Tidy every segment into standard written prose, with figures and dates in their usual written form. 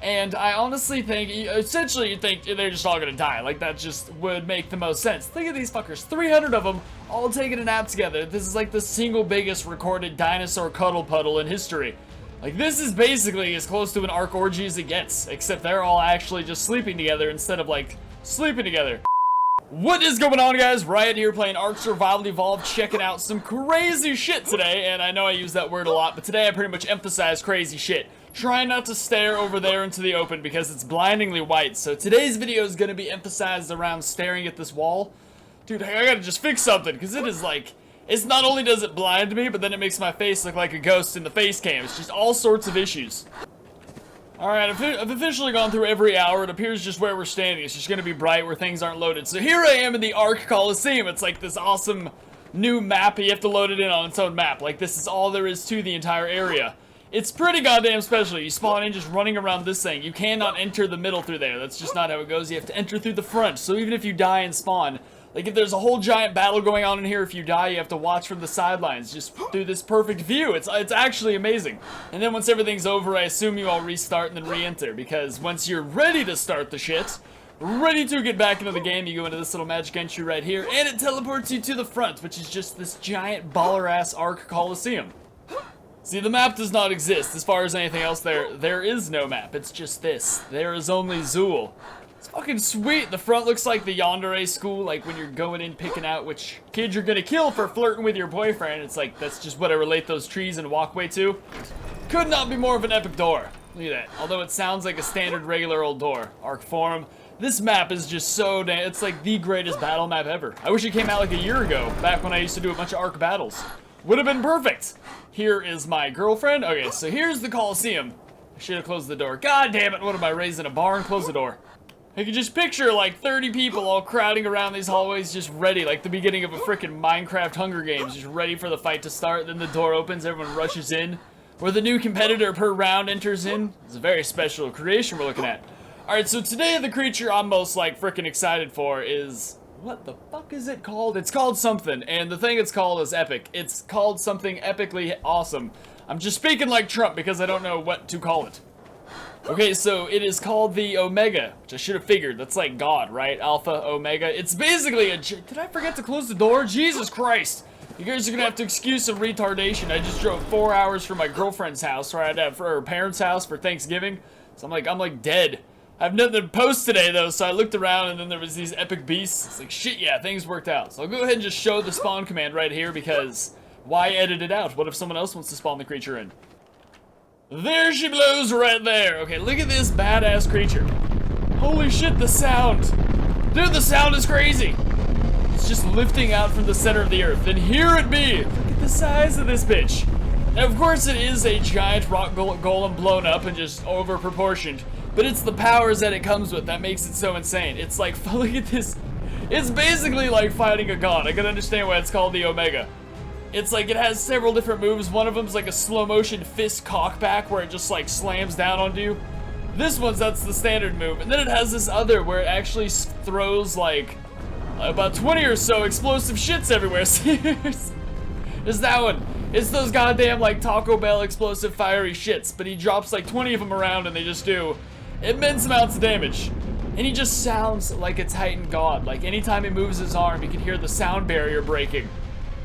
And I honestly think, essentially you think they're just all gonna die. Like, that just would make the most sense. Think of these fuckers, 300 of them, all taking a nap together. This is like the single biggest recorded dinosaur cuddle puddle in history. Like, this is basically as close to an Ark orgy as it gets, except they're all actually just sleeping together instead of, like, sleeping together. What is going on, guys? Riot here playing Ark Survival Evolved, checking out some crazy shit today, and I know I use that word a lot, but today I pretty much emphasize crazy shit. Trying not to stare over there into the open because it's blindingly white, so today's video is going to be emphasized around staring at this wall. Dude, I gotta just fix something, because it is like, it's not only does it blind me, but then it makes my face look like a ghost in the face cam. It's just all sorts of issues. Alright, I've officially gone through every hour. It appears just where we're standing. It's just going to be bright where things aren't loaded. So here I am in the Ark Coliseum. It's like this awesome new map. You have to load it in on its own map. Like, this is all there is to the entire area. It's pretty goddamn special. You spawn in just running around this thing. You cannot enter the middle through there. That's just not how it goes. You have to enter through the front. So even if you die and spawn, like if there's a whole giant battle going on in here, if you die, you have to watch from the sidelines just through this perfect view. It's actually amazing. And then once everything's over, I assume you all restart and then re-enter, because once you're ready to start the shit, ready to get back into the game, you go into this little magic entry right here, and it teleports you to the front, which is just this giant baller-ass Ark Coliseum. See, the map does not exist. As far as anything else, there is no map. It's just this. There is only Zool. It's fucking sweet. The front looks like the Yandere school, like when you're going in picking out which kid you're gonna kill for flirting with your boyfriend. It's like, that's just what I relate those trees and walkway to. Could not be more of an epic door. Look at that. Although it sounds like a standard regular old door. Ark Forum. This map is just so damn, it's like the greatest battle map ever. I wish it came out like a year ago, back when I used to do a bunch of Ark battles. Would have been perfect. Here is my girlfriend. Okay, so here's the Colosseum. I should have closed the door. God damn it, what am I, raising a barn? Close the door. I can just picture like 30 people all crowding around these hallways just ready, like the beginning of a freaking Minecraft Hunger Games, just ready for the fight to start. Then the door opens, everyone rushes in, where the new competitor per round enters in. It's a very special creation we're looking at. Alright, so today the creature I'm most like freaking excited for is... what the fuck is it called? It's called something, and the thing it's called is epic. It's called something epically awesome. I'm just speaking like Trump because I don't know what to call it. Okay, so it is called the Omega, which I should have figured. That's like God, right? Alpha, Omega. It's basically a... did I forget to close the door? Jesus Christ. You guys are gonna have to excuse some retardation. I just drove 4 hours from my girlfriend's house, right, for her parents' house for Thanksgiving. So I'm like dead. I have nothing to post today, though, so I looked around, and then there was these epic beasts. It's like, shit, yeah, things worked out. So I'll go ahead and just show the spawn command right here, because why edit it out? What if someone else wants to spawn the creature in? There she blows right there. Okay, look at this badass creature. Holy shit, the sound. Dude, the sound is crazy. It's just lifting out from the center of the earth, and here it be. Look at the size of this bitch. Now, of course, it is a giant rock golem blown up and just over-proportioned. But it's the powers that it comes with that makes it so insane. It's like, look at this. It's basically like fighting a god. I can understand why it's called the Omega. It's like it has several different moves. One of them is like a slow motion fist cockback where it just like slams down onto you. This one's, that's the standard move. And then it has this other where it actually throws like about 20 or so explosive shits everywhere. There's that one. It's those goddamn like Taco Bell explosive fiery shits. But he drops like 20 of them around and they just do immense amounts of damage. And he just sounds like a Titan god. Like anytime he moves his arm, you can hear the sound barrier breaking.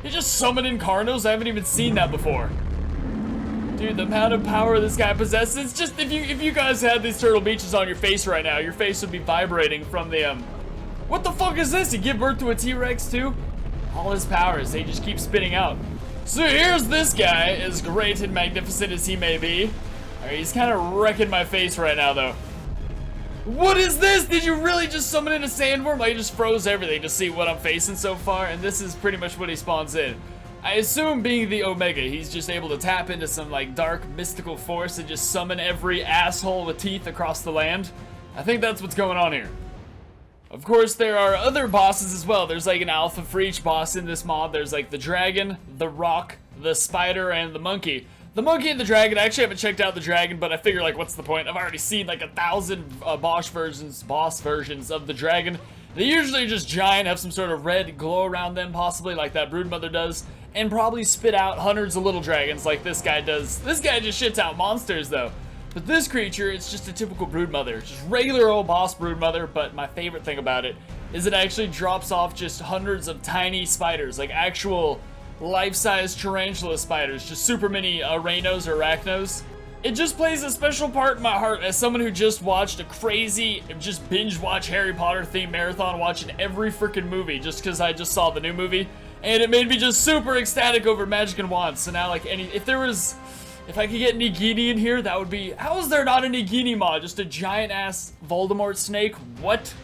He just summoned Incarnos? I haven't even seen that before. Dude, the amount of power this guy possesses, it's just, if you guys had these Turtle Beaches on your face right now, your face would be vibrating from the, what the fuck is this? He give birth to a T-Rex too? All his powers, they just keep spitting out. So here's this guy, as great and magnificent as he may be. Alright, he's kind of wrecking my face right now, though. What is this? Did you really just summon in a sandworm? I just froze everything to see what I'm facing so far, and this is pretty much what he spawns in. I assume being the Omega, he's just able to tap into some, like, dark, mystical force and just summon every asshole with teeth across the land. I think that's what's going on here. Of course, there are other bosses as well. There's, like, an alpha for each boss in this mod. There's, like, the dragon, the rock, the spider, and the monkey. The monkey and the dragon, I actually haven't checked out the dragon, but I figure, like, what's the point? I've already seen, like, 1,000 boss versions of the dragon. They usually just giant, have some sort of red glow around them, possibly, like that broodmother does, and probably spit out hundreds of little dragons like this guy does. This guy just shits out monsters, though. But this creature, it's just a typical broodmother. Just regular old boss broodmother, but my favorite thing about it is it actually drops off just hundreds of tiny spiders, like actual life-size tarantula spiders, just super mini rhinos or arachnos. It just plays a special part in my heart as someone who just watched a crazy, just binge-watch Harry Potter themed marathon watching every freaking movie just because I just saw the new movie. And it made me just super ecstatic over Magic and Wands. So now, like, if I could get Nagini in here, that would be... How is there not a Nagini mod? Just a giant-ass Voldemort snake? What?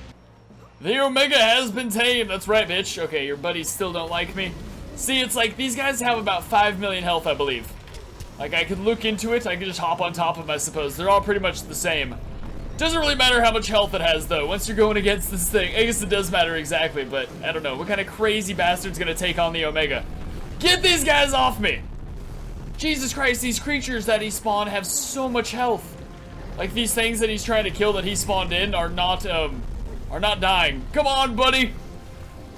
The Omega has been tamed. That's right, bitch. Okay, your buddies still don't like me. See, it's like, these guys have about 5 million health, I believe. Like, I could look into it. I could just hop on top of them, I suppose. They're all pretty much the same. Doesn't really matter how much health it has, though. Once you're going against this thing, I guess it does matter exactly, but I don't know. What kind of crazy bastard's gonna take on the Omega? Get these guys off me! Jesus Christ, these creatures that he spawned have so much health. Like, these things that he's trying to kill that he spawned in are not dying. Come on, buddy!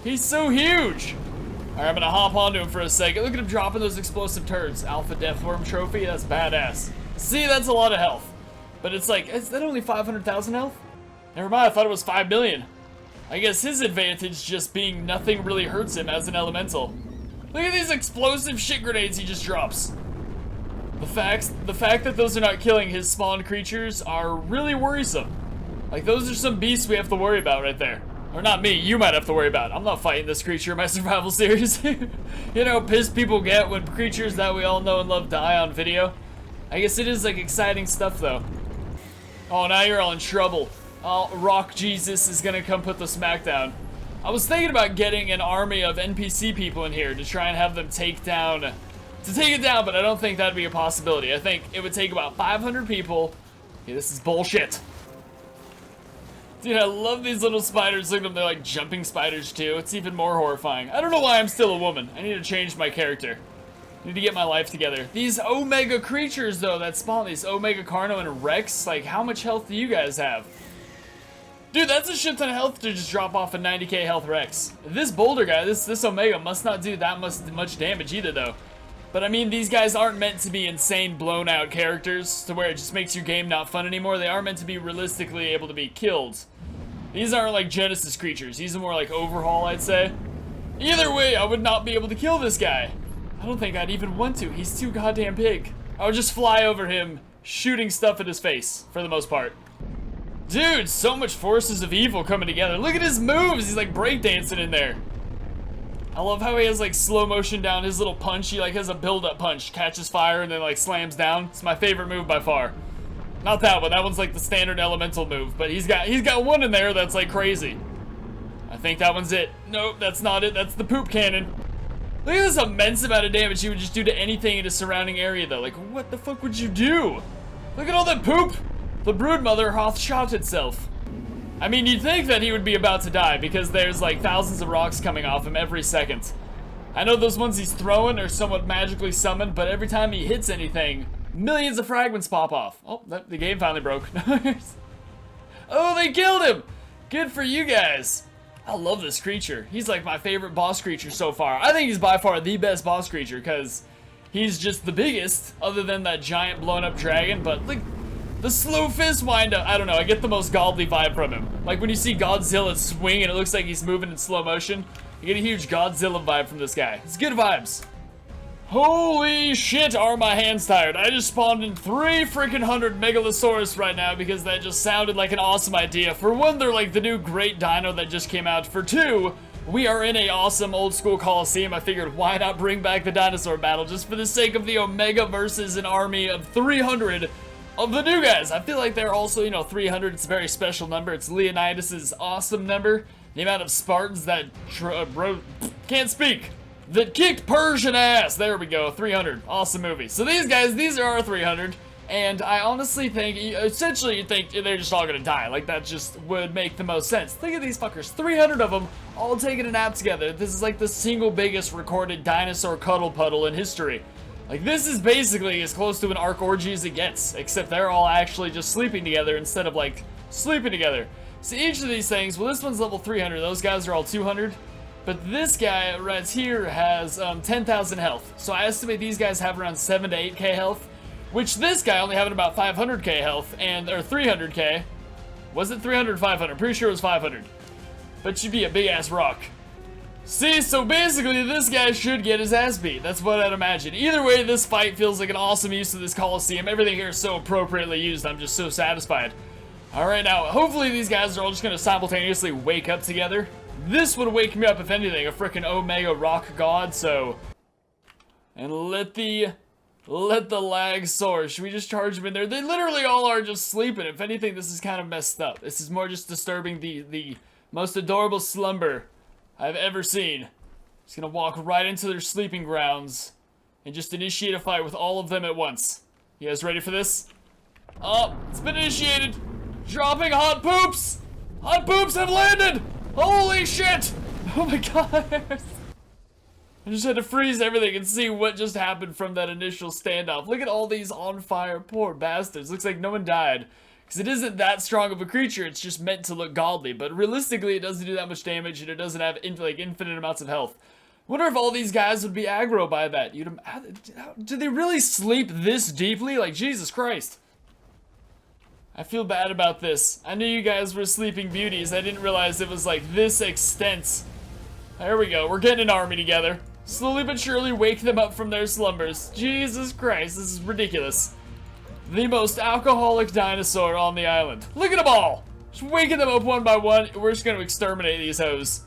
He's so huge! Alright, I'm gonna hop onto him for a second. Look at him dropping those explosive turds. Alpha Deathworm Trophy, that's badass. See, that's a lot of health. But it's like, is that only 500,000 health? Never mind, I thought it was 5 million. I guess his advantage just being nothing really hurts him as an elemental. Look at these explosive shit grenades he just drops. The fact that those are not killing his spawn creatures are really worrisome. Like, those are some beasts we have to worry about right there. Or not me, you might have to worry about. I'm not fighting this creature in my survival series. You know, pissed people get when creatures that we all know and love die on video. I guess it is, like, exciting stuff, though. Oh, now you're all in trouble. Oh, Rock Jesus is gonna come put the smack down. I was thinking about getting an army of NPC people in here to try and have them take it down, but I don't think that'd be a possibility. I think it would take about 500 people. Okay, this is bullshit. Dude, I love these little spiders. Look at them, they're like jumping spiders too. It's even more horrifying. I don't know why I'm still a woman. I need to change my character. I need to get my life together. These Omega creatures though that spawn, these Omega Carno and Rex, like how much health do you guys have? Dude, that's a shit ton of health to just drop off a 90k health Rex. This boulder guy, this Omega must not do that much damage either though. But I mean, these guys aren't meant to be insane blown out characters to where it just makes your game not fun anymore. They are meant to be realistically able to be killed. These aren't like Genesis creatures. These are more like Overhaul, I'd say. Either way, I would not be able to kill this guy. I don't think I'd even want to. He's too goddamn big. I would just fly over him, shooting stuff at his face, for the most part. Dude, so much forces of evil coming together. Look at his moves. He's like breakdancing in there. I love how he has like slow motion down his little punch. He like has a build-up punch, catches fire and then like slams down. It's my favorite move by far. Not that one. That one's like the standard elemental move, but he's got one in there that's like crazy. I think that one's it. Nope, that's not it. That's the poop cannon. Look at this immense amount of damage he would just do to anything in his surrounding area though. Like, what the fuck would you do? Look at all that poop. The broodmother hath shot itself. I mean, you'd think that he would be about to die because there's like thousands of rocks coming off him every second. I know those ones he's throwing are somewhat magically summoned, but every time he hits anything, millions of fragments pop off. Oh, the game finally broke. Oh, they killed him! Good for you guys. I love this creature. He's like my favorite boss creature so far. I think he's by far the best boss creature because he's just the biggest other than that giant blown up dragon, but like, the slow fist wind up, I don't know, I get the most godly vibe from him. Like when you see Godzilla swing and it looks like he's moving in slow motion, you get a huge Godzilla vibe from this guy. It's good vibes. Holy shit, are my hands tired. I just spawned in 3 freaking hundred Megalosaurus right now because that just sounded like an awesome idea. For one, they're like the new great dino that just came out. For two, we are in a awesome old school Colosseum. I figured why not bring back the dinosaur battle just for the sake of the Omega versus an army of 300 of the new guys. I feel like they're also, you know, 300. It's a very special number. It's Leonidas' awesome number. The amount of Spartans that can't speak. That kicked Persian ass. There we go. 300. Awesome movie. So these guys, these are our 300. And I honestly think, essentially you think they're just all gonna die. Like that just would make the most sense. Think of these fuckers. 300 of them all taking a nap together. This is like the single biggest recorded dinosaur cuddle puddle in history. Like, this is basically as close to an Ark orgy as it gets, except they're all actually just sleeping together instead of, like, sleeping together. So each of these things, well, this one's level 300, those guys are all 200, but this guy right here has 10,000 health. So I estimate these guys have around 7 to 8k health. Which this guy only having about 500k health, or 300k. Was it 300 or 500? Pretty sure it was 500. But should be a big ass rock. See, so basically this guy should get his ass beat. That's what I'd imagine. Either way, this fight feels like an awesome use of this Colosseum. Everything here is so appropriately used. I'm just so satisfied. Alright, now, hopefully these guys are all just going to simultaneously wake up together. This would wake me up, if anything, a freaking Omega rock god, so... And let the lag soar. Should we just charge them in there? They literally all are just sleeping. If anything, this is kind of messed up. This is more just disturbing the most adorable slumber I've ever seen. Just gonna walk right into their sleeping grounds and just initiate a fight with all of them at once. You guys ready for this? Oh, it's been initiated. Dropping hot poops. Hot poops have landed. Holy shit. Oh my god. I just had to freeze everything and see what just happened from that initial standoff. Look at all these on fire poor bastards. Looks like no one died. Because it isn't that strong of a creature, it's just meant to look godly. But realistically, it doesn't do that much damage and it doesn't have infinite amounts of health. Wonder if all these guys would be aggro by that. Do they really sleep this deeply? Like, Jesus Christ. I feel bad about this. I knew you guys were sleeping beauties. I didn't realize it was like this extent. There we go. We're getting an army together. Slowly but surely wake them up from their slumbers. Jesus Christ, this is ridiculous. The most alcoholic dinosaur on the island. Look at them all! Just waking them up one by one. We're just gonna exterminate these hoes.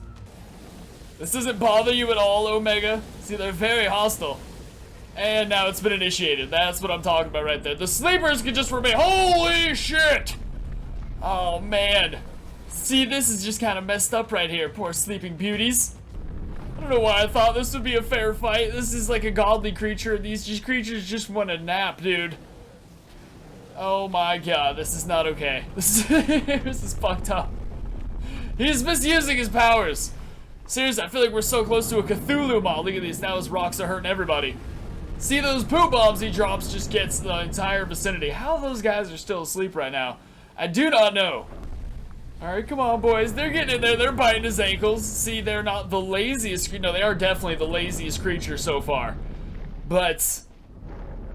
This doesn't bother you at all, Omega? See, they're very hostile. And now it's been initiated. That's what I'm talking about right there. The sleepers can just remain. Holy shit! Oh, man. See, this is just kind of messed up right here. Poor sleeping beauties. I don't know why I thought this would be a fair fight. This is like a godly creature. These creatures just want a nap, dude. Oh my god, this is not okay. This is fucked up. He's misusing his powers. Seriously, I feel like we're so close to a Cthulhu mod. Look at these. Now his rocks are hurting everybody. See, those poop bombs he drops just gets the entire vicinity. How those guys are still asleep right now, I do not know. Alright, come on, boys. They're getting in there. They're biting his ankles. See, they're not the laziest. No, they are definitely the laziest creature so far. But...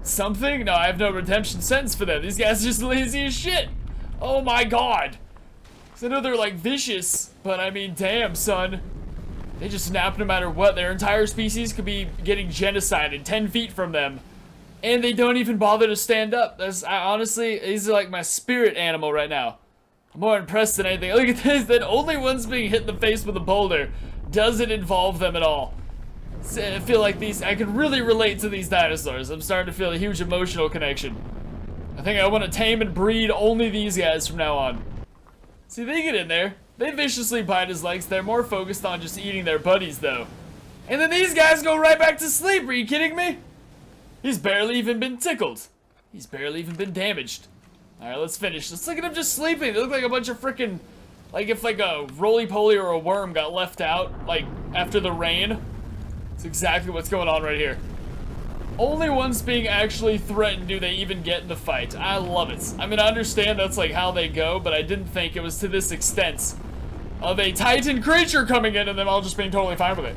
something? No, I have no redemption sentence for them. These guys are just lazy as shit. Oh my god. I know they're like vicious, but I mean, damn, son. They just snap no matter what. Their entire species could be getting genocided 10 feet from them. And they don't even bother to stand up. Honestly, these are like my spirit animal right now. I'm more impressed than anything. Look at this. That only one's being hit in the face with a boulder doesn't involve them at all. I feel like I can really relate to these dinosaurs. I'm starting to feel a huge emotional connection. I think I want to tame and breed only these guys from now on. See, they get in there. They viciously bite his legs. They're more focused on just eating their buddies, though. And then these guys go right back to sleep. Are you kidding me? He's barely even been tickled. He's barely even been damaged. Alright, let's finish. Let's look at them just sleeping. They look like a bunch of freaking... like if like a roly-poly or a worm got left out, like, after the rain. That's exactly what's going on right here. Only once being actually threatened do they even get in the fight. I love it. I mean, I understand that's like how they go, but I didn't think it was to this extent of a titan creature coming in and them all just being totally fine with it.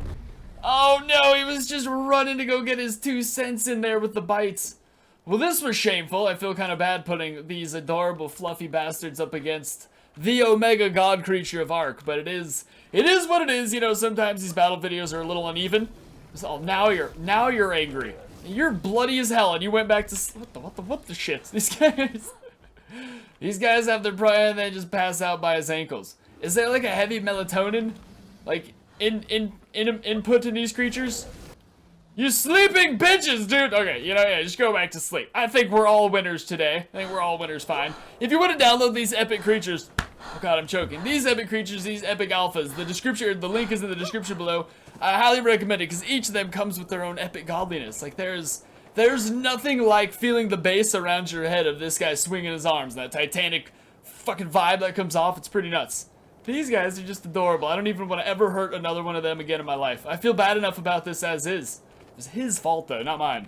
Oh no, he was just running to go get his 2 cents in there with the bites. Well, this was shameful. I feel kind of bad putting these adorable fluffy bastards up against the Omega God creature of Ark, but it is what it is. You know, sometimes these battle videos are a little uneven. So now you're angry. You're bloody as hell, and you went back to what the shit? These guys have their pride and they just pass out by his ankles. Is there like a heavy melatonin, like input in these creatures? You sleeping bitches, dude. Okay, you know, yeah, just go back to sleep. I think we're all winners today. I think we're all winners, fine. If you want to download these epic creatures, oh god, I'm choking. These epic creatures, these epic alphas. The link is in the description below. I highly recommend it because each of them comes with their own epic godliness. Like there's nothing like feeling the bass around your head of this guy swinging his arms. That Titanic fucking vibe that comes off. It's pretty nuts. These guys are just adorable. I don't even want to ever hurt another one of them again in my life. I feel bad enough about this as is. It was his fault though, not mine.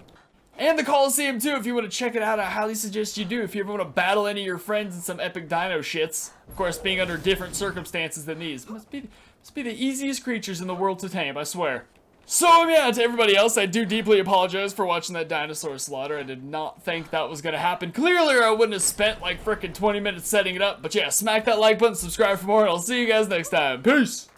And the Colosseum too, if you want to check it out, I highly suggest you do. If you ever want to battle any of your friends in some epic dino shits. Of course, being under different circumstances than these. Must be the easiest creatures in the world to tame, I swear. So yeah, to everybody else, I do deeply apologize for watching that dinosaur slaughter. I did not think that was gonna happen. Clearly, or I wouldn't have spent like frickin' 20 minutes setting it up. But yeah, smack that like button, subscribe for more, and I'll see you guys next time. Peace!